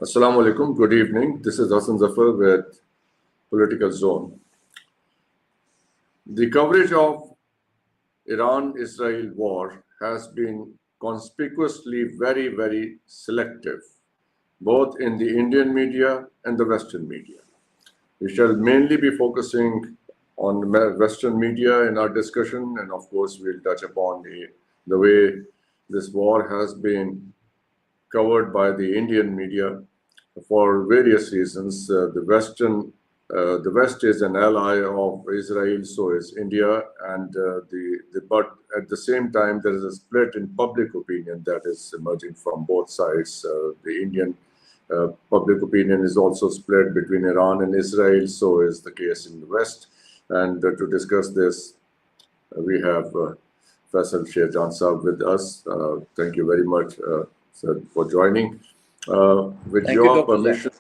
Assalamu alaikum. Good evening. This is Hassan Zafar with Political Zone. The coverage of Iran-Israel war has been conspicuously very selective, both in the Indian media and the Western media. We shall mainly be focusing on Western media in our discussion, and of course, we'll touch upon the way this war has been covered by the Indian media for various reasons. The West is an ally of Israel, so is India, and but at the same time there is a split in public opinion that is emerging from both sides. The Indian public opinion is also split between Iran and Israel, so is the case in the West. And to discuss this, we have Shia Jansa with us. Thank you very much, sir, for joining. With Thank you, your Dr. permission,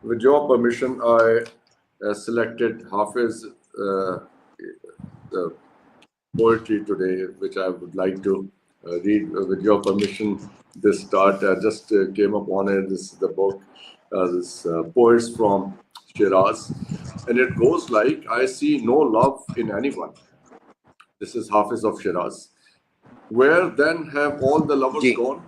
with your permission, I selected Hafiz the poetry today, which I would like to read. With your permission, this start. I just came upon it. This is the book, this poets from Shiraz, and it goes like, "I see no love in anyone." This is Hafiz of Shiraz. Where then have all the lovers gone?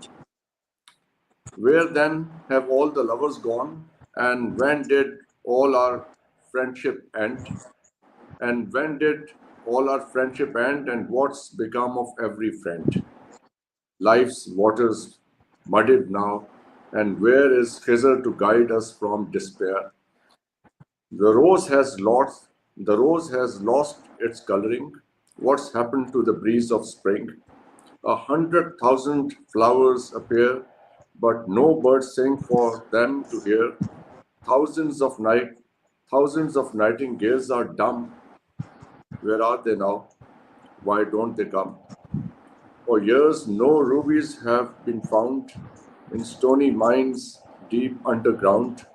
Where then have all the lovers gone? And when did all our friendship end? And when did all our friendship end? And what's become of every friend? Life's waters muddied now, and where is Khizr to guide us from despair? The rose has lost its coloring. What's happened to the breeze of spring? 100,000 flowers appear, but no birds sing for them to hear. Thousands of nightingales are dumb. Where are they now? Why don't they come? For years, no rubies have been found in stony mines deep underground.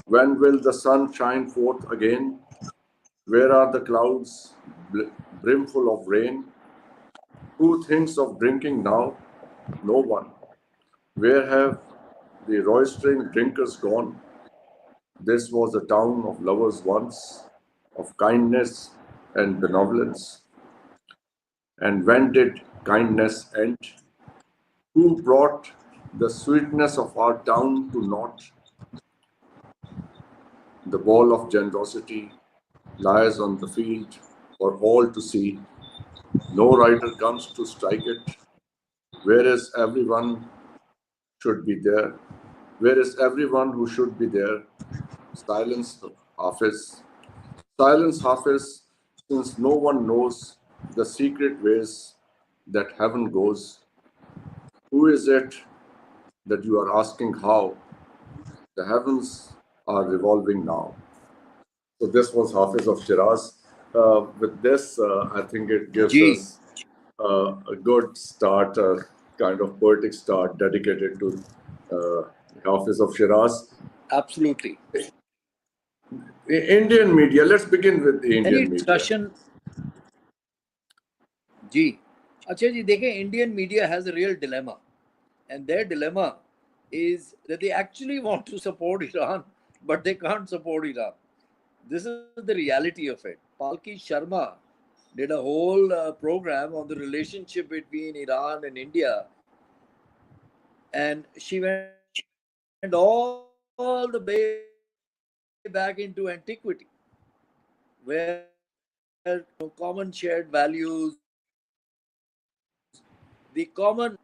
When will the sun shine forth again? Where are the clouds brimful of rain? Who thinks of drinking now? No one. Where have the roistering drinkers gone? This was a town of lovers once, of kindness and benevolence. And when did kindness end? Who brought the sweetness of our town to naught? The ball of generosity lies on the field for all to see. No rider comes to strike it. Where is everyone should be there? Where is everyone who should be there? Silence, Hafiz. Silence, Hafiz, since no one knows the secret ways that heaven goes. Who is it that you are asking how? The heavens are revolving now. So this was Hafiz of Shiraz. With this, I think it gives us a good start, a kind of poetic start dedicated to Hafiz of Shiraz. Absolutely. Indian media. Let's begin with the Indian media. Discussion. Acha ji, dekhe, Indian media has a real dilemma, and their dilemma is that they actually want to support Iran, but they can't support Iran. This is the reality of it. Palki Sharma did a whole program on the relationship between Iran and India, and she went all the way back into antiquity, where common shared values, the common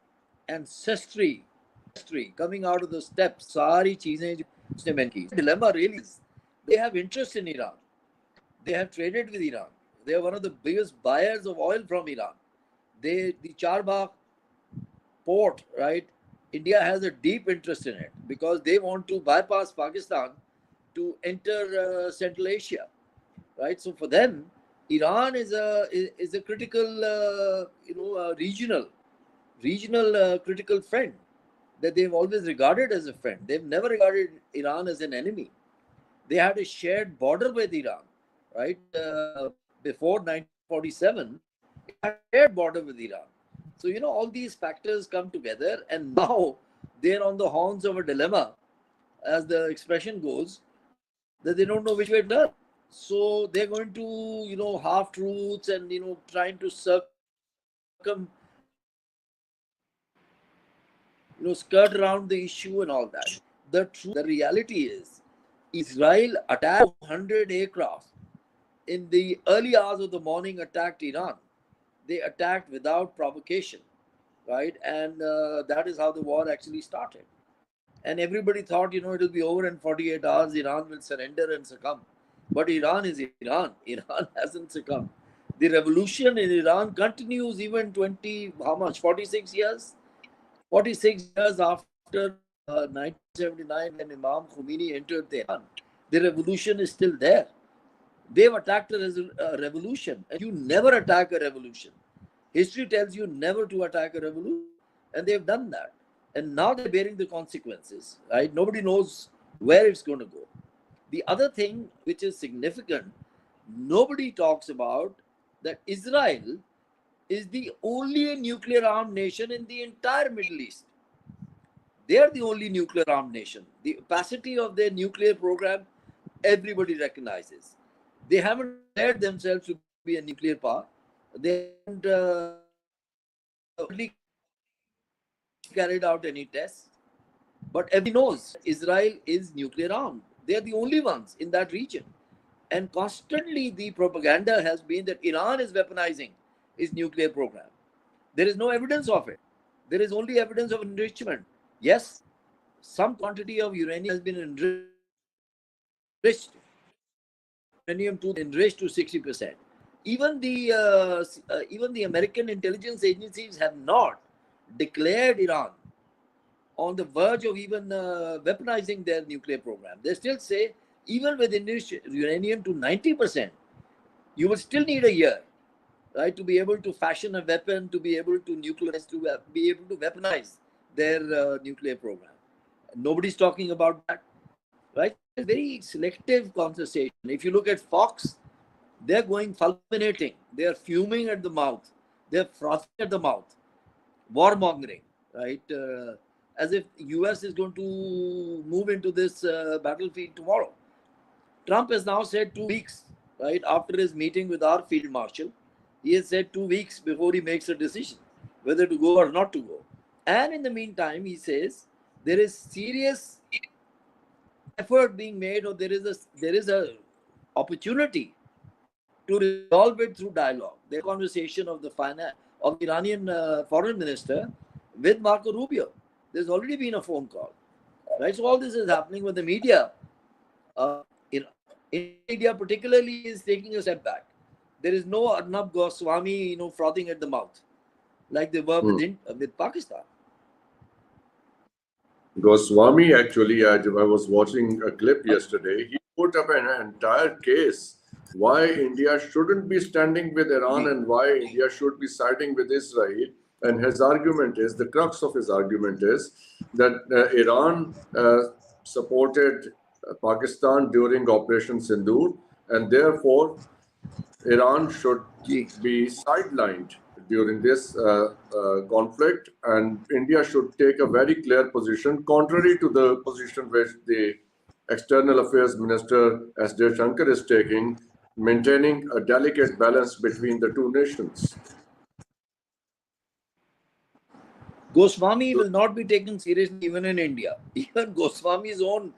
ancestry coming out of the steppes, सारी चीजें जो उसने mention की. Dilemma really is they have interest in Iran. They have traded with Iran. They are one of the biggest buyers of oil from Iran. The Charbagh port, right? India has a deep interest in it because they want to bypass Pakistan to enter Central Asia, right? So for them, Iran is a critical, regional critical friend that they've always regarded as a friend. They've never regarded Iran as an enemy. They had a shared border with Iran, right? Before 1947, it had a shared border with Iran. So, all these factors come together, and now they're on the horns of a dilemma, as the expression goes, that they don't know which way to turn. So they're going to, half truths and, trying to skirt around the issue and all that. The reality is, Israel attacked 100 aircraft in the early hours of the morning, attacked Iran. They attacked without provocation, right? And that is how the war actually started. And everybody thought, it'll be over in 48 hours, Iran will surrender and succumb. But Iran is Iran. Iran hasn't succumbed. The revolution in Iran continues even 20, how much, 46 years? 46 years after 1979, when Imam Khomeini entered Tehran. The revolution is still there. They've attacked a revolution, and you never attack a revolution. History tells you never to attack a revolution, and they've done that. And now they're bearing the consequences, right? Nobody knows where it's going to go. The other thing which is significant, nobody talks about that Israel is the only nuclear armed nation in the entire Middle East. They are the only nuclear armed nation. The opacity of their nuclear program, everybody recognizes. They haven't declared themselves to be a nuclear power. They haven't carried out any tests. But everybody knows Israel is nuclear armed. They are the only ones in that region. And constantly the propaganda has been that Iran is weaponizing its nuclear program. There is no evidence of it. There is only evidence of enrichment. Yes, some quantity of uranium has been enriched. Uranium to enriched to 60%. Even the American intelligence agencies have not declared Iran on the verge of even weaponizing their nuclear program. They still say, even with enriched uranium to 90%, you will still need a year, right, to be able to fashion a weapon, to be able to nuclearize, to be able to weaponize their nuclear program. Nobody's talking about that, right? So it's very selective conversation. If you look at Fox, they're going fulminating. They're fuming at the mouth. They're frothing at the mouth. Warmongering, right? As if US is going to move into this battlefield tomorrow. Trump has now said 2 weeks, right, after his meeting with our field marshal. He has said 2 weeks before he makes a decision whether to go or not to go. And in the meantime, he says there is serious effort being made, or there is a opportunity to resolve it through dialogue. The conversation of the Iranian foreign minister with Marco Rubio. There's already been a phone call, right? So all this is happening with the media. In India, particularly, is taking a step back. There is no Arnab Goswami, frothing at the mouth, like they were with Pakistan. Goswami, actually, I was watching a clip yesterday. He put up an entire case why India shouldn't be standing with Iran and why India should be siding with Israel. And his argument is, the crux of his argument is that Iran supported Pakistan during Operation Sindoor, and therefore Iran should be sidelined during this conflict, and India should take a very clear position, contrary to the position which the External Affairs Minister S. Jaishankar is taking, maintaining a delicate balance between the two nations. Goswami will not be taken seriously even in India. Even Goswami's own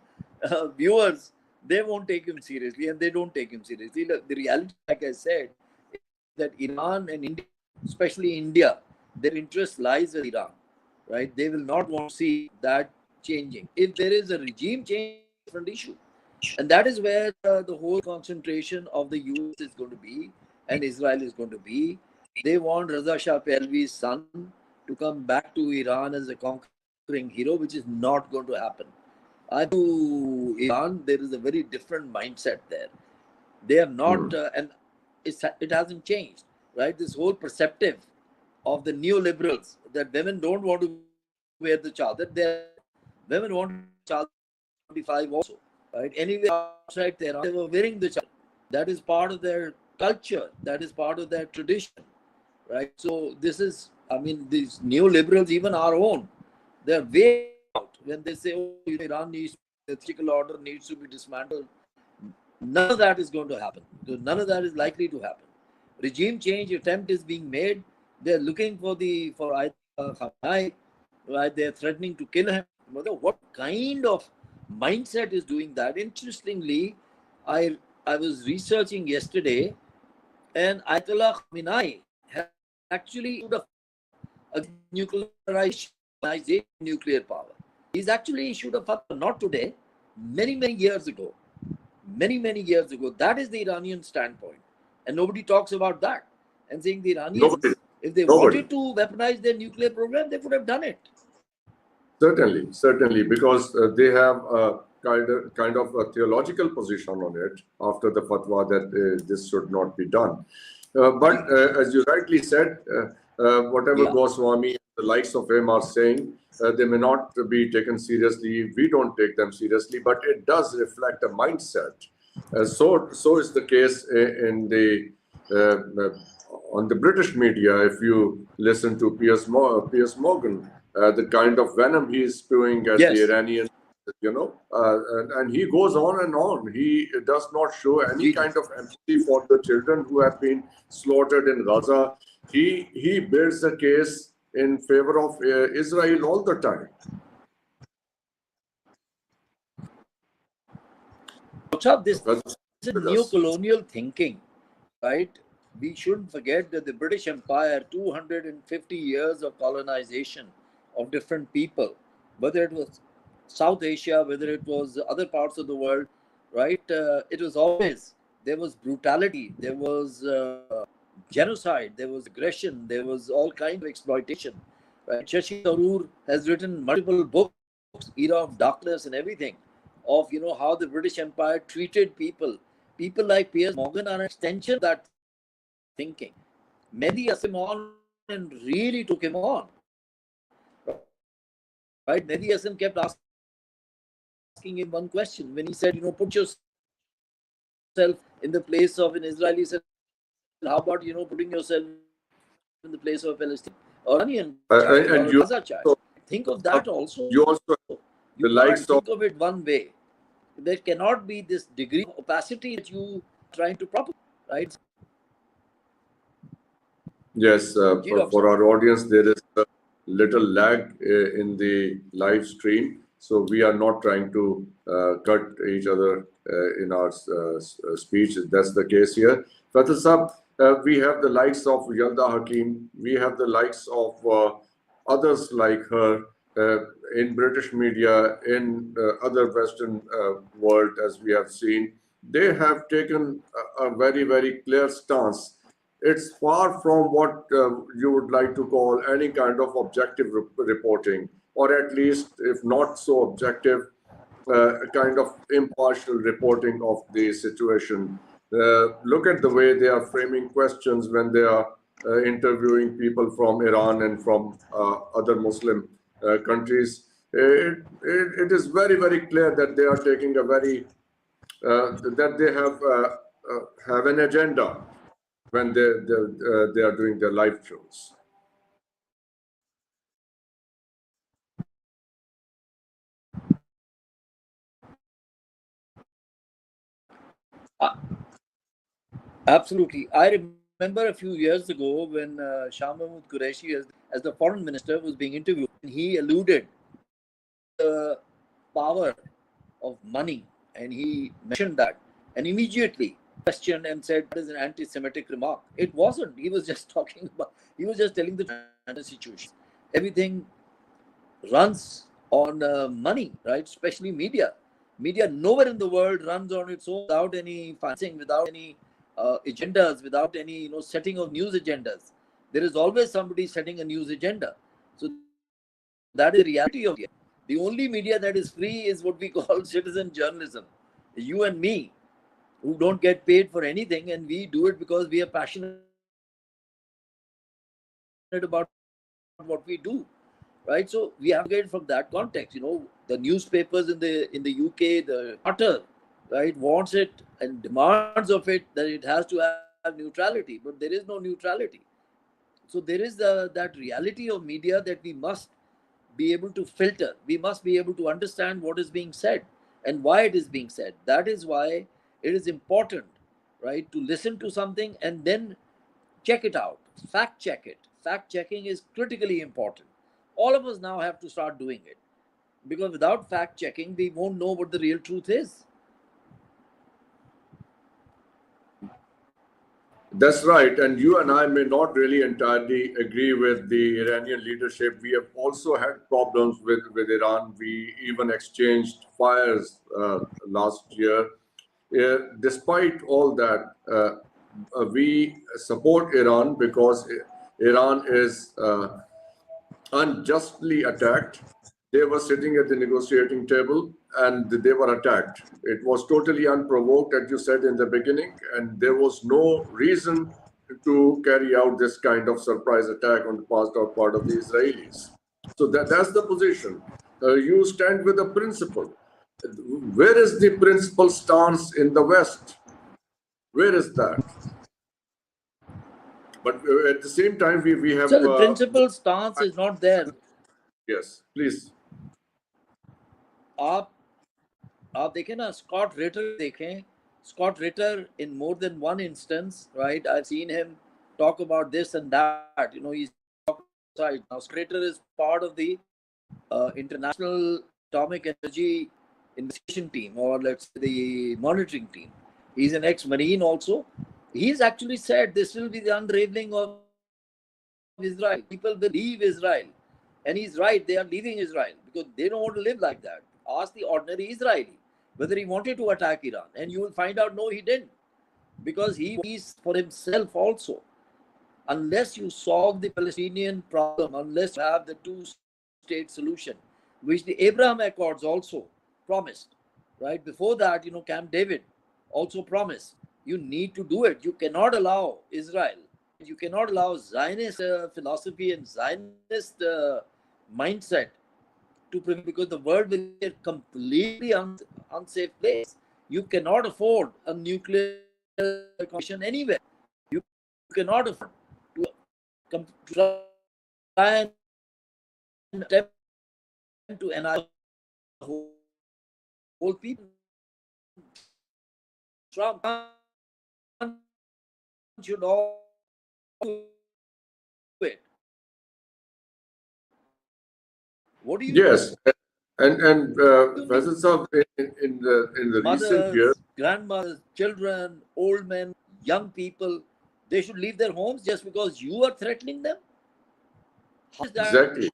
viewers, they won't take him seriously, and they don't take him seriously. The reality, like I said, is that Iran and India, especially India, their interest lies with Iran, right? They will not want to see that changing. If there is a regime change, it's a different issue. And that is where the whole concentration of the US is going to be, and Israel is going to be. They want Reza Shah Pahlavi's son to come back to Iran as a conquering hero, which is not going to happen. I think Iran, there is a very different mindset there. They have not, and it hasn't changed, right? This whole perceptive of the neoliberals that women don't want to wear the chadar. Women want chadar 25 also, right? Anywhere outside Tehran, they were wearing the chadar. That is part of their culture. That is part of their tradition, right? So this is, these neoliberals, even our own, they're way when they say, oh, Iran needs the theoretical order needs to be dismantled. None of that is going to happen. None of that is likely to happen. Regime change attempt is being made. They're looking for Khamenei, right? They're threatening to kill him. What kind of mindset is doing that? Interestingly, I was researching yesterday, and Ayatollah Khamenei has actually issued a nuclearization nuclear power. He's actually issued a fatwa, not today, many years ago. Many years ago. That is the Iranian standpoint. And nobody talks about that. And saying the Nobody. Iranians, if they Nobody. wanted to weaponize their nuclear program, they would have done it. Certainly, because they have a kind of a theological position on it after the fatwa that this should not be done. But as you rightly said, whatever Goswami and the likes of him are saying, they may not be taken seriously. We don't take them seriously, but it does reflect a mindset. So is the case in the on the British media. If you listen to Piers Morgan, the kind of venom he is spewing at the Iranians, and he goes on and on. He does not show any kind of empathy for the children who have been slaughtered in Gaza. He builds a case in favor of Israel all the time. This is neo-colonial thinking, right? We shouldn't forget that the British Empire, 250 years of colonization of different people, whether it was South Asia, whether it was other parts of the world, right? It was always, there was brutality, there was genocide, there was aggression, there was all kinds of exploitation. Right? Shashi Tharoor has written multiple books, Era of Darkness and everything, of how the British Empire treated people. People like Piers Morgan are an extension of that thinking. Mehdi Asim on and really took him on. Right? Mehdi Asim kept asking him one question when he said, put yourself in the place of an Israeli. He said, how about putting yourself in the place of a Palestinian or Iranian child or a Gaza child? Think of that also. You can't think of it one way. There cannot be this degree of opacity that you are trying to propagate, right? Yes, for our audience, there is a little lag in the live stream, so we are not trying to cut each other in our speech. That's the case here. Fatal Sab, we have the likes of Yalda Hakim, we have the likes of others like her in British media, in other Western world, as we have seen. They have taken a very clear stance. It's far from what you would like to call any kind of objective reporting, or at least, if not so objective, a kind of impartial reporting of the situation. Look at the way they are framing questions when they are interviewing people from Iran and from other Muslim countries. It is very clear that they are taking a that they have an agenda when they are doing their live shows. Absolutely. I remember a few years ago when Shah Mahmood Qureshi, as the foreign minister, was being interviewed, and he alluded to the power of money, and he mentioned that, and immediately questioned and said that is an anti-Semitic remark. It wasn't. He was just he was just telling the situation. Everything runs on money, right? Especially media. Media nowhere in the world runs on its own without any financing, without any agendas, without any setting of news agendas. There is always somebody setting a news agenda. So that is the reality of it. The only media that is free is what we call citizen journalism. You and me, who don't get paid for anything, and we do it because we are passionate about what we do, right? So we have to get from that context. The newspapers in the UK, the Charter, right, wants it and demands of it that it has to have neutrality, but there is no neutrality. So there is that reality of media that we must be able to filter. We must be able to understand what is being said and why it is being said. That is why it is important, right, to listen to something and then check it out, fact check it. Fact checking is critically important. All of us now have to start doing it, because without fact checking, we won't know what the real truth is. That's right. And you and I may not really entirely agree with the Iranian leadership. We have also had problems with Iran. We even exchanged fires last year. Despite all that, we support Iran because Iran is unjustly attacked. They were sitting at the negotiating table and they were attacked. It was totally unprovoked, as you said in the beginning, and there was no reason to carry out this kind of surprise attack on the part of the Israelis. So that's the position. You stand with a principle. Where is the principle stance in the West? Where is that? But at the same time, we have. So the principal stance is not there. Yes, please. आप आप देखें ना, Scott Ritter देखें. Scott Ritter, in more than one instance, right, I've seen him talk about this and that. You know, he's outside now. Scott Ritter is part of the International Atomic Energy Investigation Team, or let's say the monitoring team. He's an ex-Marine also. He's actually said this will be the unraveling of Israel. People will leave Israel. And he's right, they are leaving Israel because they don't want to live like that. Ask the ordinary Israeli whether he wanted to attack Iran, and you will find out no, he didn't, because he is for himself also. Unless you solve the Palestinian problem, unless you have the two-state solution, which the Abraham Accords also promised, right? Before that, you know, Camp David also promised. You need to do it. You cannot allow Israel, you cannot allow Zionist philosophy and Zionist mindset to prevail, because the world will be a completely unsafe place. You cannot afford a nuclear competition anywhere. You cannot afford to try and attempt to annihilate the whole people. Trump should all do it. What do you Yes, think? and Faisal Saab, in the recent years, Mothers, grandmothers, children, old men, young people, they should leave their homes just because you are threatening them? How is that? exactly.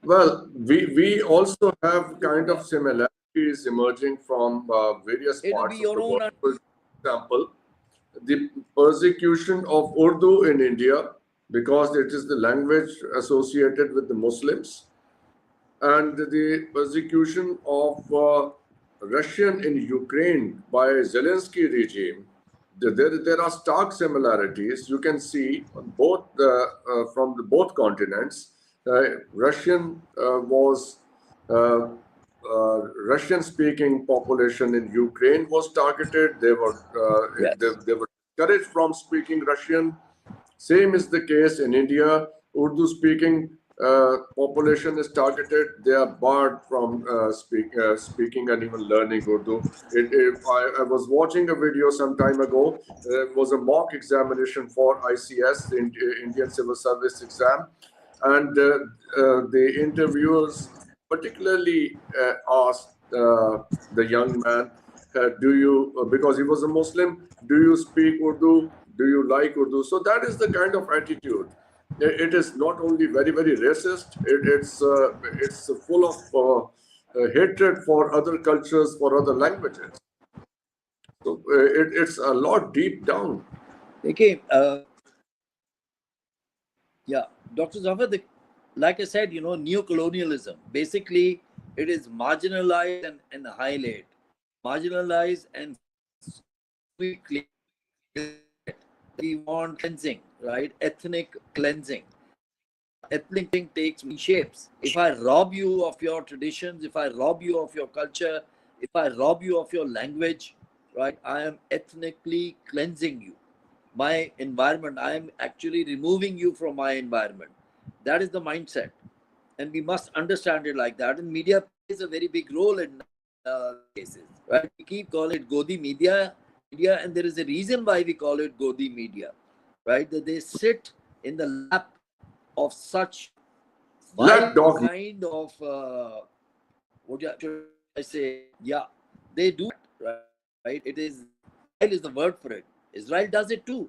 Well, we also have kind of similarities emerging from various It will be parts of your the world. own. For example, the persecution of Urdu in India, because it is the language associated with the Muslims, and the persecution of Russian in Ukraine by Zelensky regime. There are stark similarities you can see on both from the both continents. Russian was Russian-speaking population in Ukraine was targeted. Yes. They were discouraged from speaking Russian. Same is the case in India. Urdu-speaking population is targeted. They are barred from speaking and even learning Urdu. I was watching a video some time ago. It was a mock examination for ICS, the Indian Civil Service exam, and the interviewers particularly asked the young man, "Do you, because he was a Muslim, do you speak Urdu? Do you like Urdu?" So that is the kind of attitude. It is not only very racist. It's full of hatred for other cultures, for other languages. So it's a lot deep down. Okay. Yeah, Dr. Zafar, like I said, you know, neocolonialism, basically, it is marginalized and highlight. Marginalized and we want cleansing, right? Ethnic cleansing. Ethnic thing takes many shapes. If I rob you of your traditions, if I rob you of your culture, if I rob you of your language, right, I am ethnically cleansing you. My environment, I am actually removing you from my environment. That is the mindset. And we must understand it like that. And media plays a very big role in cases, right? We keep calling it Godi media, and there is a reason why we call it Godi media, right? That they sit in the lap of such vile Lapdog. kind of what should I say? Yeah, they do that, right? It is Israel is the word for it. Israel does it too.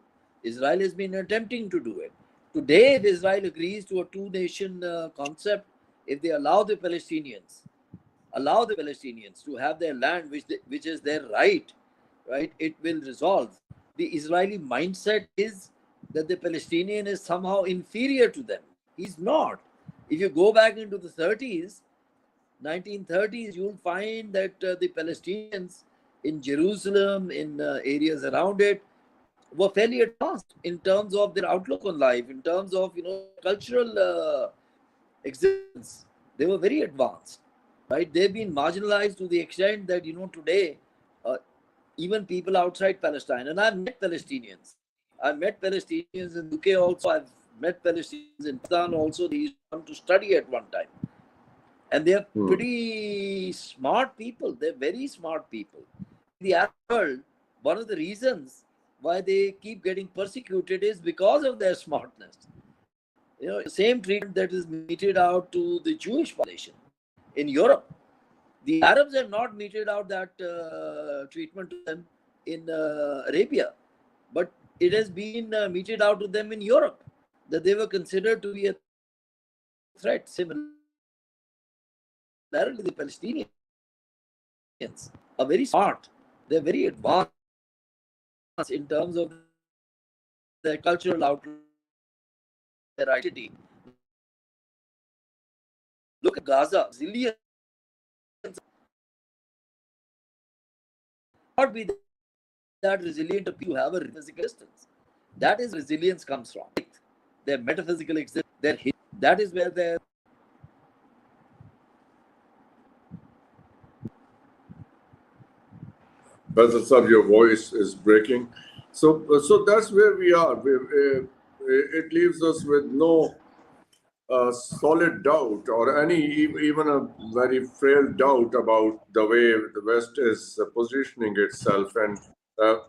Israel has been attempting to do it. Today, if Israel agrees to a two-nation concept, if they allow the Palestinians to have their land, which is their right, right, it will resolve. The Israeli mindset is that the Palestinian is somehow inferior to them. He's not. If you go back into the 30s, 1930s, you'll find that the Palestinians in Jerusalem, in areas around it, were fairly advanced in terms of their outlook on life, in terms of cultural existence. They were very advanced, right? They've been marginalized to the extent that today, even people outside Palestine, and I've met Palestinians. I've met Palestinians in UK also. I've met Palestinians in Pakistan also. They used to come to study at one time, and they're pretty smart people. They're very smart people. In the Arab world, one of the reasons why they keep getting persecuted is because of their smartness. The same treatment that is meted out to the Jewish population in Europe. The Arabs have not meted out that treatment to them in Arabia, but it has been meted out to them in Europe, that they were considered to be a threat. Similarly, the Palestinians are very smart. They're very advanced in terms of their cultural outlook, their identity. Look at Gaza, zillions. Not be that resilient if you have a physical existence. That is resilience comes from. Their metaphysical existence, that is where their Brother sir, your voice is breaking. So that's where we are. It leaves us with no solid doubt or even a very frail doubt about the way the West is positioning itself. And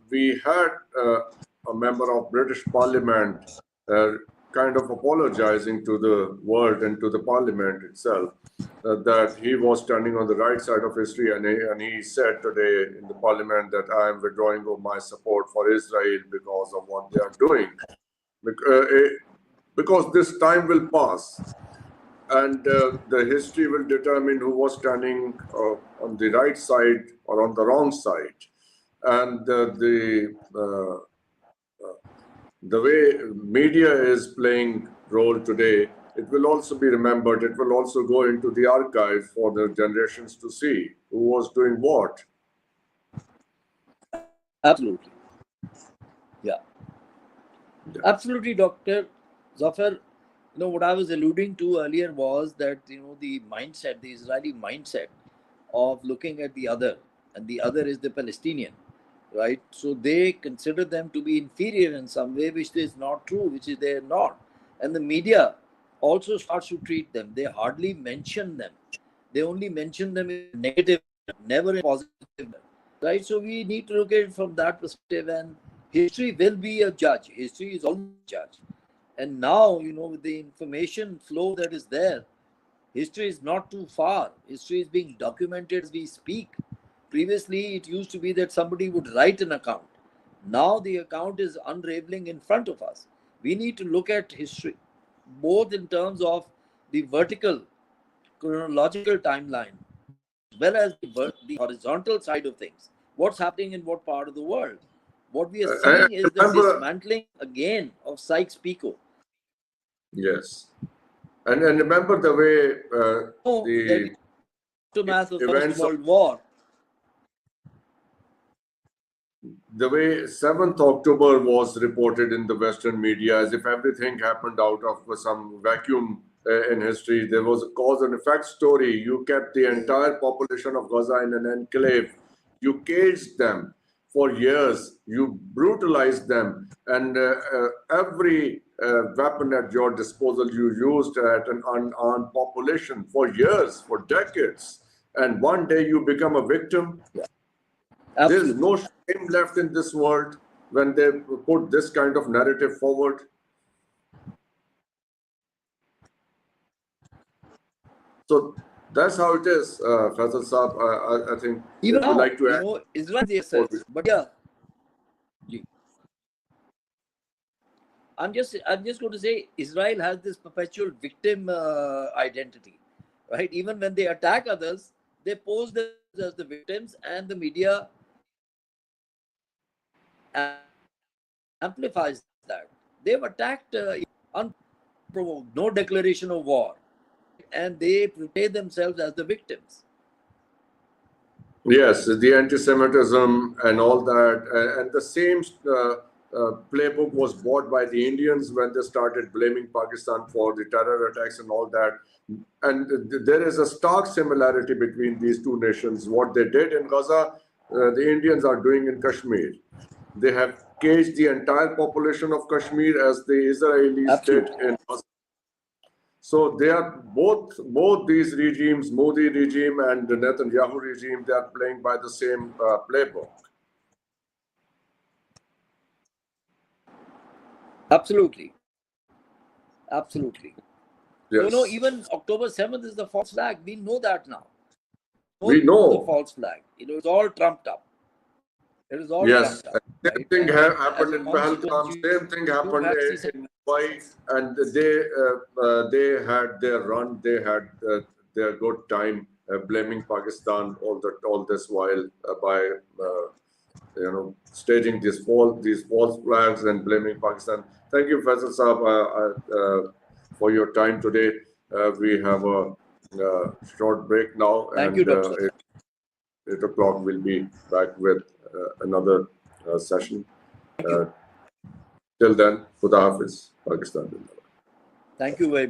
we had a member of British Parliament uh, kind of apologizing to the world and to the Parliament itself that he was standing on the right side of history, and he said today in the Parliament that I am withdrawing of my support for Israel because of what they are doing. Because this time will pass, and the history will determine who was standing on the right side or on the wrong side. And the way media is playing role today, it will also be remembered. It will also go into the archive for the generations to see who was doing what. absolutely, yeah, absolutely, Dr. Zafar. What I was alluding to earlier was that the mindset, the Israeli mindset of looking at the other, and the other is the Palestinian, right? So they consider them to be inferior in some way, which is not true, which is they're not. And the media also starts to treat them. They hardly mention them. They only mention them in negative, never in positive, right? So we need to look at it from that perspective, and history will be a judge. History is always a judge. And now, with the information flow that is there, history is not too far. History is being documented as we speak. Previously, it used to be that somebody would write an account. Now the account is unraveling in front of us. We need to look at history, both in terms of the vertical chronological timeline, as well as the horizontal side of things. What's happening in what part of the world? What we are I seeing is the remember, dismantling again of Sykes-Picot. yes, and remember the way That the aftermath of the First events of World War. the way 7th October was reported in the Western media as if everything happened out of some vacuum in history. There was a cause and effect story. You kept the entire population of Gaza in an enclave. You caged them. for years. You brutalized them, and every weapon at your disposal you used at an unarmed population for years, for decades. And one day you become a victim. There's Absolutely. no shame left in this world when they put this kind of narrative forward. So that's how it is, Faisal Saab. I think Even if you now, like to add Israel the more. SS. But yeah, I'm just going to say Israel has this perpetual victim identity, right? Even when they attack others, they pose them as the victims, and the media amplifies that. They've attacked unprovoked, no declaration of war, and they portray themselves as the victims. Yes, the anti-Semitism and all that, and the same playbook was bought by the Indians when they started blaming Pakistan for the terror attacks and all that. And there is a stark similarity between these two nations. What they did in Gaza, the Indians are doing in Kashmir. They have caged the entire population of Kashmir as the Israelis did Absolutely. in Gaza. So they are both these regimes, Modi regime and the Netanyahu regime, they are playing by the same playbook. Absolutely. Absolutely. So, Yes, even October 7th is the false flag. We know that now. we The know. false flag. It's all trumped up. It is all Yes, trumped up, same right? thing And as happened a in consequence, Pahalgam. Same thing you happened have in Mumbai, and they had their run. They had their good time blaming Pakistan all this while by staging these false flags and blaming Pakistan. Thank you, Faisal Saab, for your time today. We have a short break now, thank you, and Dr. Sir. 8 o'clock we'll be back with another session. Thank you. Till then, Khuda Hafiz, Pakistan. Thank you very much.